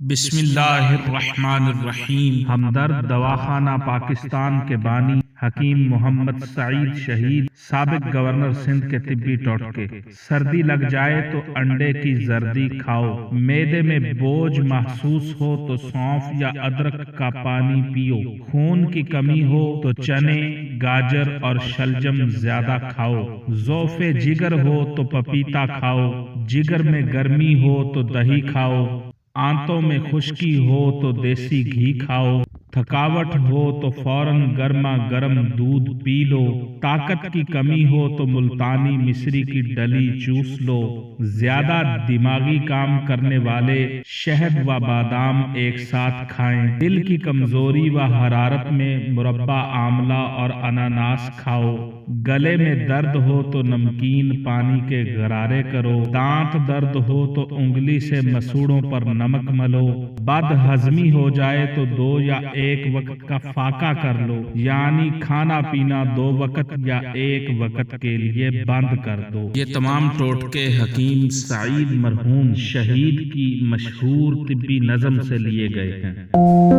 بسم اللہ الرحمن الرحیم۔ ہمدرد دواخانہ پاکستان کے بانی حکیم محمد سعید شہید، سابق گورنر سندھ کے طبی ٹوٹکے۔ سردی لگ جائے تو انڈے کی زردی کھاؤ، معدے میں بوجھ محسوس ہو تو سونف یا ادرک کا پانی پیو، خون کی کمی ہو تو چنے، گاجر اور شلجم زیادہ کھاؤ، ضعف جگر ہو تو پپیتا کھاؤ، جگر میں گرمی ہو تو دہی کھاؤ، آنتوں میں خشکی ہو تو دیسی گھی کھاؤ، تھکاوٹ ہو تو فوراً گرما گرم دودھ پی لو، طاقت کی کمی ہو تو ملتانی مصری کی ڈلی چوس لو، زیادہ دماغی کام کرنے والے شہد و بادام ایک ساتھ کھائیں، دل کی کمزوری و حرارت میں مربع آملہ اور اناناس کھاؤ، گلے میں درد ہو تو نمکین پانی کے غرارے کرو، دانت درد ہو تو انگلی سے مسوڑوں پر نمک ملو، بد ہضمی ہو جائے تو 2 یا 1 وقت کا فاقہ کر لو، یعنی کھانا پینا 2 وقت یا 1 وقت کے لیے بند کر دو۔ یہ تمام ٹوٹکے حکیم سعید مرحوم شہید کی مشہور طبی نظم سے لیے گئے ہیں۔